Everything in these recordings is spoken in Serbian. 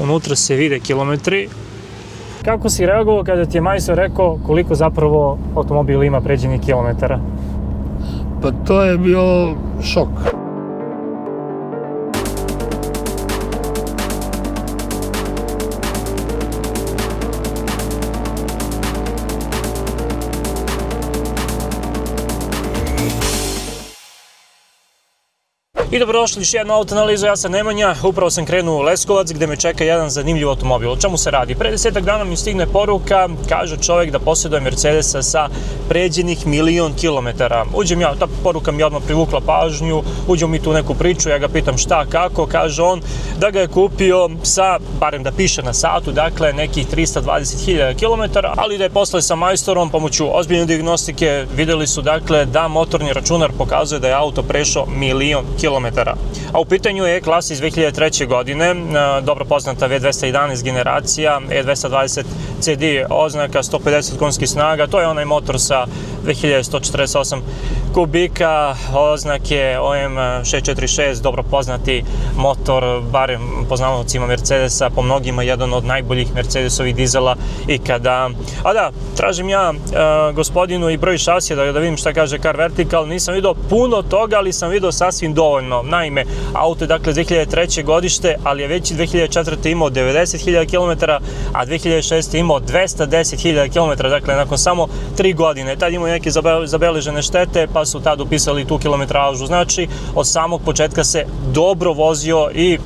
unutra se vide kilometri. Kako si reagovao kada ti je majstor rekao koliko zapravo automobil ima pređenih kilometara? Pa to je bio šok. I dobrodošli još jednu autoanalizu, ja sam Nemanja, upravo sam krenuo u Leskovac gde me čeka jedan zanimljiv automobil. O čemu se radi? Pre 10 dana mi stigne poruka, kaže čovjek da posjeduje Mercedesa sa pređenih 1.000.000 kilometara. Uđem ja, ta poruka mi je odmah privukla pažnju, uđem mi tu neku priču, ja ga pitam šta, kako, kaže on da ga je kupio sa, barem da piše na satu, dakle nekih 320.000 kilometara, ali da je posle sa majstorom pomoću ozbiljne dijagnostike videli su dakle da motorni računar pokazuje da je auto prešao 1.000.000 kilometara. A u pitanju je klasa iz 2003. godine, dobro poznata V211 generacija, E220 CD oznaka, 150 konjskih snaga, to je onaj motor sa 2148 kubika, oznake OM646, dobro poznati motor, barem poznavaocima Mercedesa, po mnogima jedan od najboljih Mercedesovih dizela ikada. A da, tražim ja gospodinu i broj šasija da vidim šta kaže Car Vertical, nisam vidio puno toga, ali sam vidio sasvim dovoljno. Naime, auto je dakle 2003. godište, ali je već 2004. imao 90.000 km, a 2006. imao 210.000 km, dakle nakon samo 3 godine. Tad imao neke zabeležene štete, pa su tad upisali tu kilometražu. Znači, od samog početka se dobro vozio i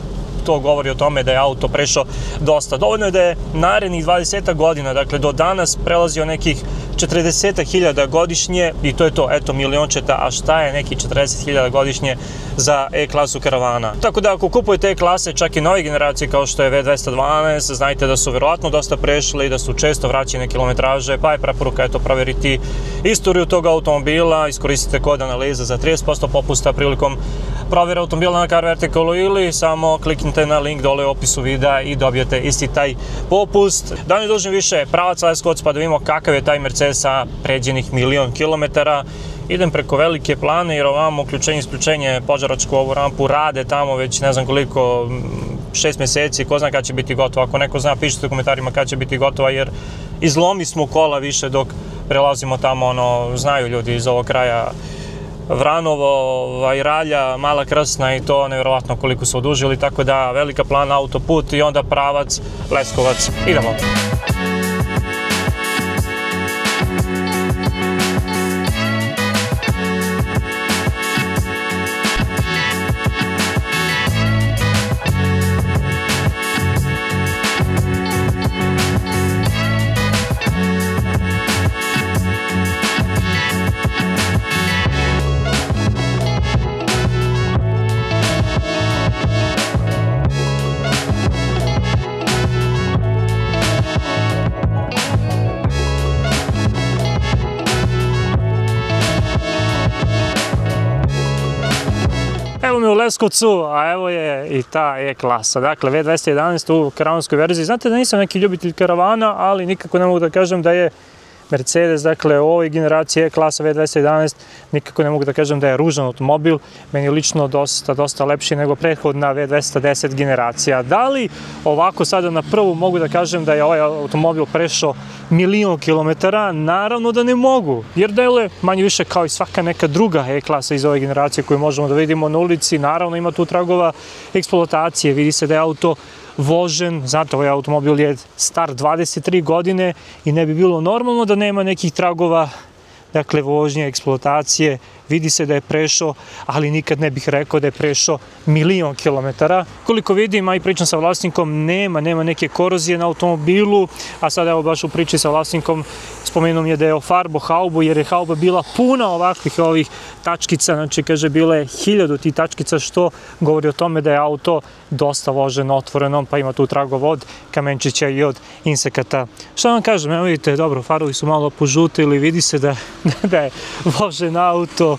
to govori o tome da je auto prešao dosta. Dovoljno je da je narednih 20 godina, dakle do danas, prelazio nekih 40.000 godišnje i to je to, eto, miliončeta, a šta je neki 40.000 godišnje za E-klasu karavana. Tako da ako kupujete E-klase, čak i nove generacije kao što je V212, znajte da su verovatno dosta prešli i da su često vraćene kilometraže, pa je preporuka eto proveriti istoriju tog automobila, iskoristite kod analiza za 30% popusta prilikom provjere automobila na Car Verticalu ili samo kliknite na link dole u opisu videa i dobijete isti taj popust. Da ne dužim više, pravac Leskovac pa da vidimo kakav je taj Mercedes sa pređenih 1.000.000 kilometara. Idem preko Velike Plane jer ovamo uključenje i isključenje Požarevačku ovu rampu rade tamo već ne znam koliko, 6 mjeseci, ko zna kada će biti gotova. Ako neko zna, pišite u komentarima kada će biti gotova jer izlomi smo kola više dok prelazimo tamo, znaju ljudi iz ovog kraja, Vranovo, Ralja, Mala Krsna i to nevjerovatno koliko su odužili, tako da Velika Plana, autoput i onda pravac Leskovac. Idemo! Evo me u Leskovcu, a evo je i ta E-klasa, dakle V211 u karavanskoj verziji. Znate da nisam neki ljubitelj karavana, ali nikako ne mogu da kažem da je Mercedes, dakle u ovoj generaciji E-klasa V211, nikako ne mogu da kažem da je ružan automobil, meni je lično dosta lepši nego prethodna V210 generacija. Da li ovako sada na prvu mogu da kažem da je ovaj automobil prešao 1.000.000 kilometara? Naravno da ne mogu, jer deluje manje više kao i svaka neka druga E-klasa iz ove generacije koju možemo da vidimo na ulici. Naravno ima tu tragova eksploatacije, vidi se da je auto vožen, znate ovaj automobil je star 23 godine i ne bi bilo normalno da nema nekih tragova, dakle vožnje, eksploatacije, vidi se da je prešao, ali nikad ne bih rekao da je prešao 1.000.000 kilometara. Koliko vidim, a i pričam sa vlasnikom, nema neke korozije na automobilu, a sad evo baš u priči sa vlasnikom spomenuo mi je da je ofarbo haubu, jer je hauba bila puna ovakvih ovih tačkica, znači kaže bila je 1000 tih tačkica, što govori o tome da je auto dosta vožen otvorenom, pa ima tu tragova od kamenčića i od insekata. Šta vam kažem, evo vidite, dobro, farovi su malo požutili, vidi se da je vožen auto.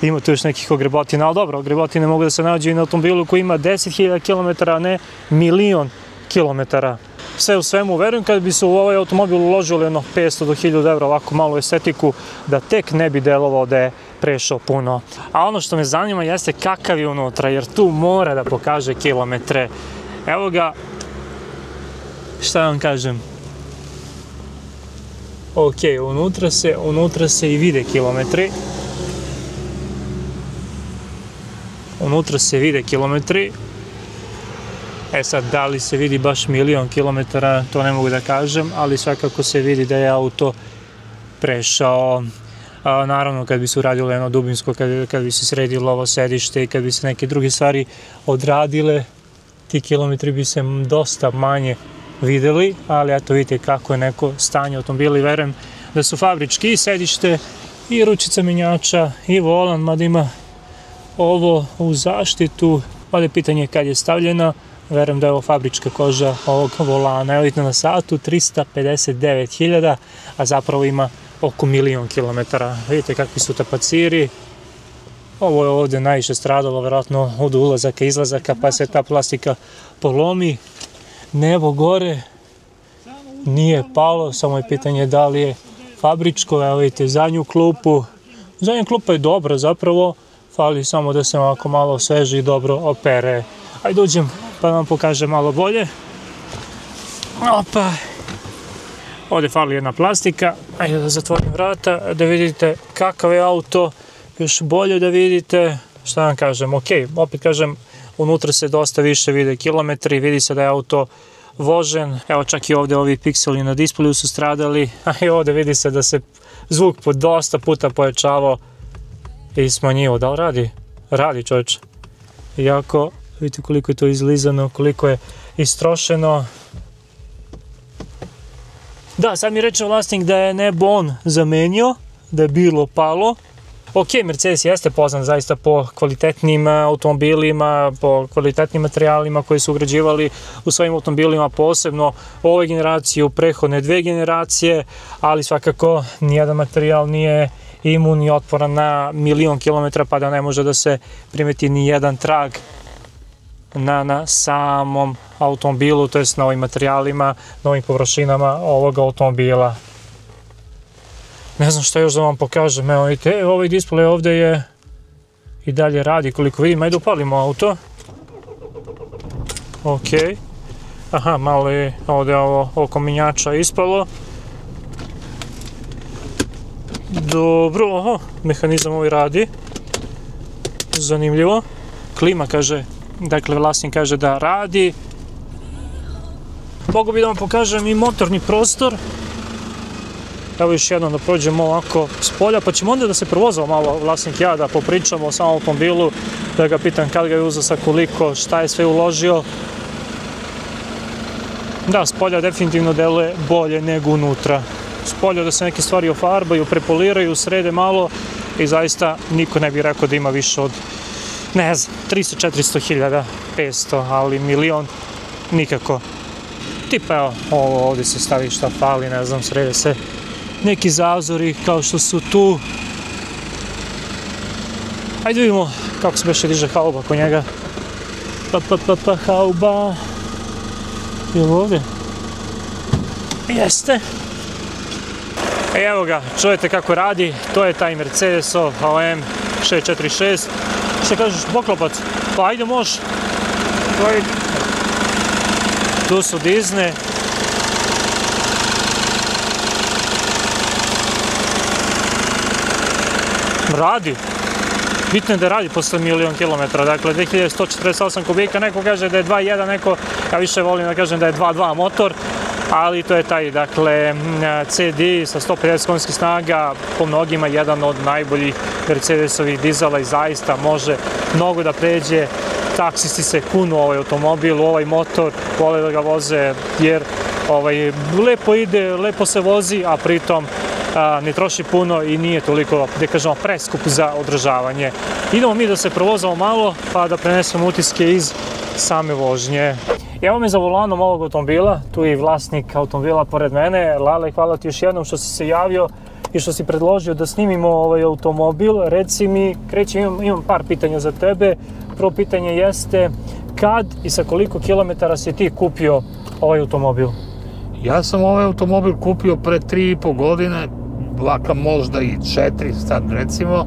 Ima tu još nekih ogrebotina, ali dobro, ogrebotine mogu da se nađu i na automobilu koji ima 10.000 km, a ne 1.000.000 kilometara. Sve u svemu, verujem kad bi se u ovaj automobil uložili 500 do 1000 evra ovako malu estetiku, da tek ne bi delovao da je prešao puno. A ono što me zanima jeste kakav je unutra, jer tu mora da pokaže kilometre. Evo ga, šta vam kažem, ok, unutra se i vide kilometri. Unutra se vide kilometri. E sad, da li se vidi baš 1.000.000 kilometara, to ne mogu da kažem, ali svakako se vidi da je auto prešao. Naravno, kad bi se uradilo jedno dubinsko, kad bi se sredilo ovo sedište i kad bi se neke druge stvari odradile, ti kilometri bi se dosta manje videli, ali eto vidite kako je neko stanje automobila i verujem da su fabrički i sedište i ručica menjača i volan, mada ima ovo u zaštitu, ovdje je pitanje kad je stavljena, verujem da je ovo fabrička koža ovog volana, evo vidite na satu 359.000, a zapravo ima oko 1.000.000 kilometara. Vidite kakvi su tapaciri. Ovo je ovdje najviše stradalo, verovatno od ulazaka i izlazaka, pa se ta plastika polomi. Nebo gore nije palo, samo je pitanje da li je fabričko. Evo vidite zadnju klupu. Zadnja klupa je dobra zapravo, fali samo da se ovako malo osveži i dobro opere. Ajde uđem pa vam pokažem malo bolje. Opa! Ovdje fali jedna plastika, ajde da zatvorim vrata, da vidite kakav je auto, još bolje da vidite, šta vam kažem, ok, opet kažem, unutra se dosta više vide kilometri, vidi se da je auto vožen, evo čak i ovdje ovi pikseli na displeju su stradali, a i ovdje vidi se da se zvuk po dosta puta pojačavao i smanjivo, da li radi? Radi čovječe, iako vidite koliko je to izlizano, koliko je istrošeno. Da, sad mi reče vlasnik da je nebo on zamenio, da je bilo palo. Ok, Mercedes jeste poznat zaista po kvalitetnim automobilima, po kvalitetnim materijalima koji su ugrađivali u svojim automobilima, posebno u ovoj generaciji, u prethodne 2 generacije, ali svakako nijedan materijal nije imun i otporan na 1.000.000 kilometara, pa da ne može da se primeti ni jedan trag na samom automobilu, to jest na ovim materijalima, na ovim površinama ovog automobila. Ne znam što još da vam pokažem, evo vidite, ovaj displej ovdje je i dalje radi koliko vidim, ajde upalimo auto. Ok, aha, malo je ovdje ovo oko menjača ispalo. Dobro, oho, mehanizam ovaj radi, zanimljivo, klima kaže, dakle vlasnik kaže da radi. Mogu bi da vam pokažem i motorni prostor. Evo još jednom da prođemo ovako s polja, pa ćemo onda da se provozamo malo vlasnik i ja, da popričamo o samom automobilu, da ga pitam kad ga je uzeo, sa koliko, šta je sve uložio. Da, s polja definitivno deluje bolje nego unutra. S polja da se neke stvari ofarbaju, prepoliraju, srede malo i zaista niko ne bi rekao da ima više od, ne znam, 300-400.000, 500, ali 1.000.000 nikako. Tipa evo, ovo ovdje se stavi šta fali, ne znam, srede se neki zazori kao što su tu. Ajde vidimo kako se beše diže hauba kod njega. Pa, hauba. Je li ovdje? Jeste. Evo ga, čujete kako radi, to je taj Mercedesov AM 646. Šta kažeš, poklopac? Pa ajde može. Tu su dizne. Radi. Bitno je da radi posle 1.000.000 kilometara, dakle 2148 kubika, neko kaže da je 2.1, neko, ja više volim da kažem da je 2.2 motor, ali to je taj, dakle, CD sa 150 konjskih snaga, po mnogima jedan od najboljih Mercedesovih dizela i zaista može mnogo da pređe. Taksisti se kunu ovaj automobil, ovaj motor, vole da ga voze jer lepo ide, lepo se vozi, a pritom ne troši puno i nije toliko, da kažemo, preskup za održavanje. Idemo mi da se provozamo malo pa da prenesemo utiske iz same vožnje. Evo me za volanom ovog automobila, tu je i vlasnik automobila pored mene. Lale, hvala ti još jednom što si se javio i što si predložio da snimimo ovaj automobil. Reci mi, imam par pitanja za tebe. Prvo pitanje jeste kad i sa koliko kilometara si ti kupio ovaj automobil? Ja sam ovaj automobil kupio pre 3,5 godine, možda i 4, sad recimo,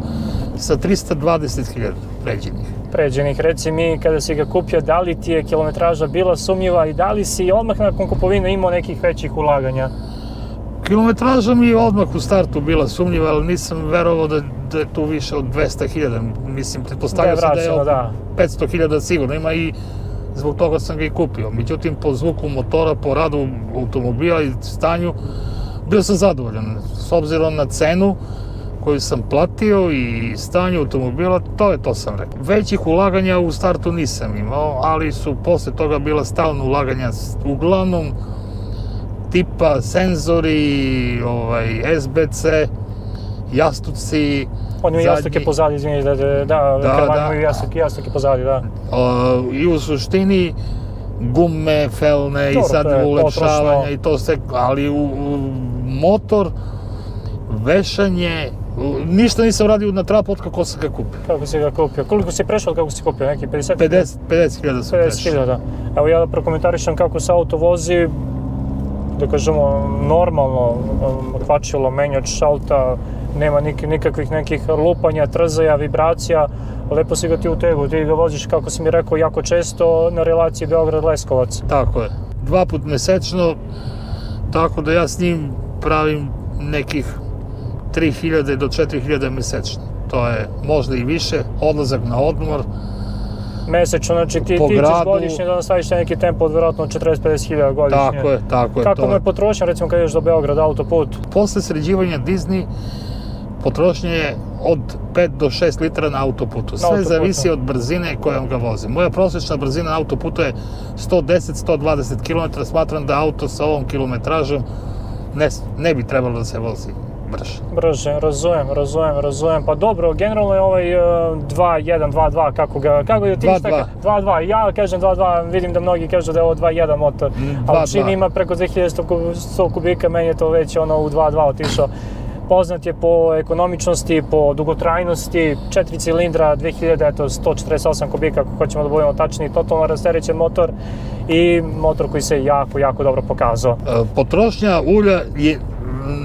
sa 320.000 pređenih. pređenih. Reci mi, kada si ga kupio, da li ti je kilometraža bila sumnjiva i da li si odmah nakon kupovine imao nekih većih ulaganja? Kilometraža mi je odmah u startu bila sumnjiva, ali nisam verovao da je tu više od 200.000. Mislim, pretpostavio sam da je oko 500.000 sigurno ima i zbog toga sam ga i kupio. Međutim, po zvuku motora, po radu automobila i stanju, bio sam zadovoljan. S obzirom na cenu koju sam platio i stanje automobila, to sam rekao. Većih ulaganja u startu nisam imao, ali su posle toga bila stalna ulaganja, uglavnom tipa senzori, SBC, jastuci. On ima jastuke pozadi, izvini, karvan imaju jastuke pozadi, da. I u suštini gume, felne i sad ulepšavanja i to sve, ali u motor, vešanje, ništa nisam radio na trap od kako sam ga kupio. Kako si ga kupio? Koliko si prešao od kako si kupio? Neki 50? 50.000 sam prešao. 50.000. Evo ja da prokomentarišem kako se auto vozi, da kažemo normalno, kvačilo, menjač auta, nema nikakvih nekih lupanja, trzaja, vibracija, lepo si ga ti utegao, ti ga voziš, kako si mi rekao, jako često na relaciji Beograd-Leskovac. Tako je, 2 puta mesečno, tako da ja s njim pravim nekih 3.000 do 4.000 mesečno. To je možda i više, odlazak na odmor. Mesečno, znači ti ćeš godišnje da nastaviš neki tempo od vjerojatno 40-50.000 godišnje. Tako je. Kako mu je potrošnja, recimo kad ideš do Beograda, autoput? Posle sređivanja Disney, potrošnja je od 5 do 6 litra na autoputu. Sve zavisi od brzine kojom ga vozim. Moja prosječna brzina na autoputu je 110-120 km. Smatram da auto sa ovom kilometražom ne bi trebalo da se vozi brže, razumem. Pa dobro, generalno je ovaj 2.1, 2.2, kako je ti šta? 2.2, ja kažem 2.2, vidim da mnogi kažu da je ovo 2.1 motor, ali čini ima preko 2100 kubika, meni je to već ono u 2.2 otišao. Poznat je po ekonomičnosti, po dugotrajnosti, 4 cilindra, 2148 kubika, ako hoćemo da budemo tačni, totalno rasterećen motor i motor koji se jako dobro pokazao. Potrošnja ulja je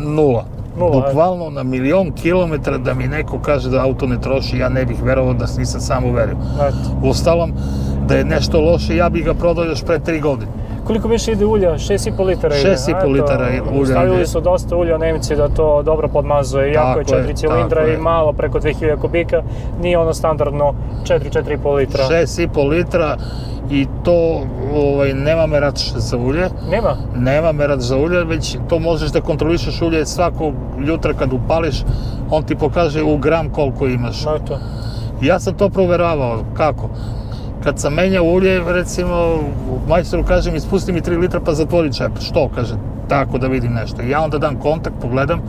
0. Bukvalno na 1.000.000 kilometara da mi neko kaže da auto ne troši, ja ne bih verovao da nisam sam uverio. Uostalom, da je nešto loše, ja bih ga prodao još pre 3 godine. Koliko više ide ulja? 6,5 litara ide? 6,5 litara ulja ide. Stavili su dosta ulja Nemci da to dobro podmazuje, iako je 4 cilindra i malo preko 2000 kubika, nije ono standardno 4,5 litra. 6,5 litra i to nema merač za ulje. Nema? Nema merač za ulje, već to možeš da kontrolišeš ulje svakog jutra kad upališ, on ti pokaže u gram koliko imaš. Ja sam to proveravao, kako? Kad sam menjao ulje, recimo, majstoru kažem, ispusti mi 3 litra pa zatvori čep. Što? Kaže, tako da vidim nešto. Ja onda dam kontakt, pogledam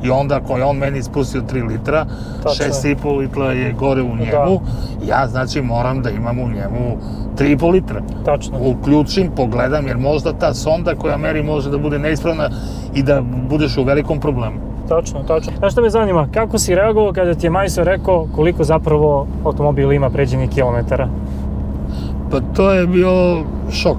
i onda ako je on meni ispustio 3 litra, 6,5 litra je gore u njemu, ja znači moram da imam u njemu 3,5 litra. Tačno. Uključim, pogledam, jer možda ta sonda koja meri može da bude neispravna i da budeš u velikom problemu. Točno. Znaš što me zanima, kako si reagovao kada ti je majstor rekao koliko zapravo automobil ima pređenih kilometara? Pa to je bio šok.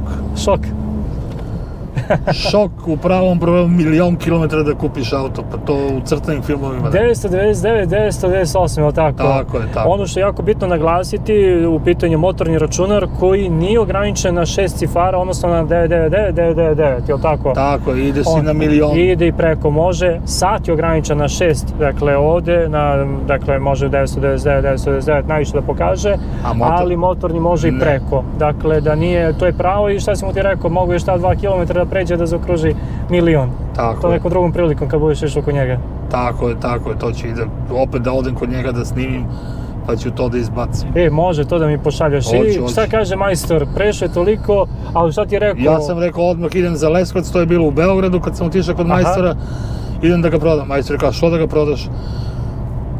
Šok u pravom broju 1.000.000 kilometara da kupiš auto, pa to u crtanim filmovima. 999, 998, je li tako? Tako je. Ono što je jako bitno naglasiti, u pitanju motorni računar koji nije ograničen na 6 cifara, odnosno na 999, 999, je li tako? Tako je, ide si na 1.000.000. Ide i preko, može. Sat je ograničen na 6, dakle ovde, dakle može 999, 999 najviše da pokaže, ali motorni može i preko. Dakle, da nije, to je pravo i šta si mu ti rekao, mogu još ta 2 km da pređe da zaokruži 1.000.000. To nekom drugom prilikom kad budeš išao kod njega. Tako je, to ću opet da odem kod njega da snimim, pa ću to da izbacim. Može to da mi pošalješ. I šta kaže majstor, prešao je toliko, ali šta ti je rekao? Ja sam rekao odmah idem za Leskovac, to je bilo u Beogradu kad sam otišao kod majstora, idem da ga prodam. Majstor je rekao, što da ga prodaš?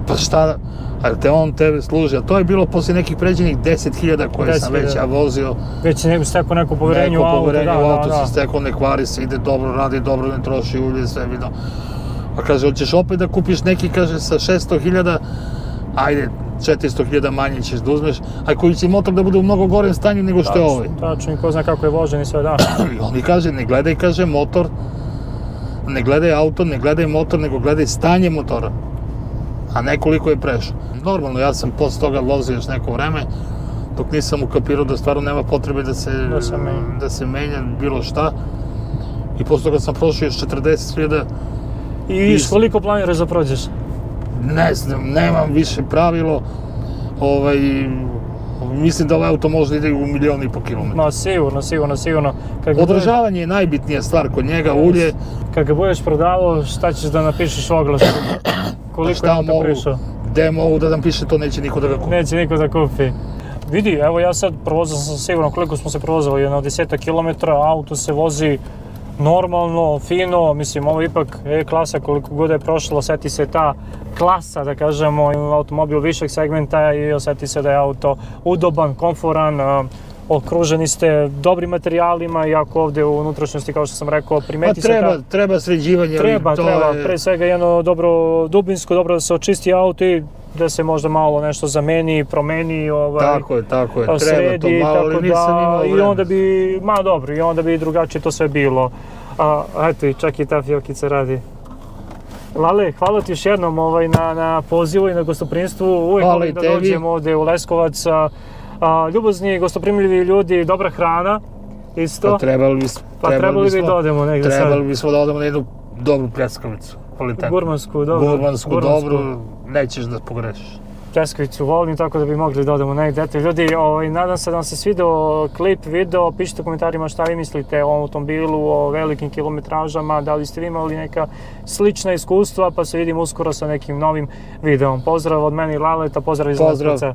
Pa šta, ali te on tebe služi, a to je bilo poslije nekih pređenih 10.000 koje sam već vozio. Već si stekao neko poverenje u auto. Neko poverenje u auto si stekao, ne kvari se, ide dobro, radi dobro, ne troši ulje, sve vidio. A kaže, hoćeš opet da kupiš neki, kaže, sa 600.000, ajde, 400.000 manje ćeš da uzmeš, a koji će motor da bude u mnogo gorem stanju nego što je ovaj. Tačno, i ko zna kako je vožen i sve, da. I on mi kaže, ne gledaj, kaže, motor, ne gledaj auto, ne gledaj motor, nego gledaj stanje motora, a ne koliko je prešao. Normalno, ja sam posle toga vozio još neko vreme, dok nisam ukapirao da stvarno nema potrebe da se menja bilo šta. I posle toga sam prošao još 40.000. I koliko planiraš da prođeš? Ne znam, nemam više pravilo. Mislim da ovaj auto možda ide u 1,5 miliona kilometara. Ma sigurno. Održavanje je najbitnija stvar kod njega, ulje. Kad ga budeš prodavao, šta ćeš da napišeš u oglasu? Koliko je auto prišao? Gde mogu da napiše, to neće niko da ga kupi. Neće niko da kupi. Vidi, evo ja sad provozao sam sigurno koliko smo se provozali, na 10 km, auto se vozi normalno, fino, mislim ovo je ipak E-klasa, koliko god je prošlo, osjeti se ta klasa, da kažemo, automobil višeg segmenta i osjeti se da je auto udoban, komforan, okruženi ste dobrim materijalima, iako ovdje u unutrašnjosti, kao što sam rekao, primeti se ta... Treba sređivanje. Treba, pre svega jedno dobro dubinsko, dobro da se očisti auto i da se možda malo nešto zameni, promeni, Tako je, treba to malo, ali nisam imao vremena. I onda bi drugačije to sve bilo. Eto i čak i ta fiokica radi. Lale, hvala ti još jednom na pozivu i na gostoprimstvu. Uvijek volim da dođem ovdje u Leskovac. Ljubazni, gostoprimljivi ljudi, dobra hrana, isto. Pa trebali bi da odemo negdje sad. Trebali bismo da odemo na jednu dobru pljeskavicu, kvalitetnu. Gurmansku, dobru, nećeš da pogrešiš. Pljeskavicu volim, tako da bi mogli da odemo negdje. Eto ljudi, nadam se da vam se svidio klip, video, pišite u komentarima šta vi mislite o automobilu, o velikim kilometražama, da li ste vi imali neka slična iskustva, pa se vidimo uskoro sa nekim novim videom. Pozdrav od meni Laleta, pozdrav iz Leskovca.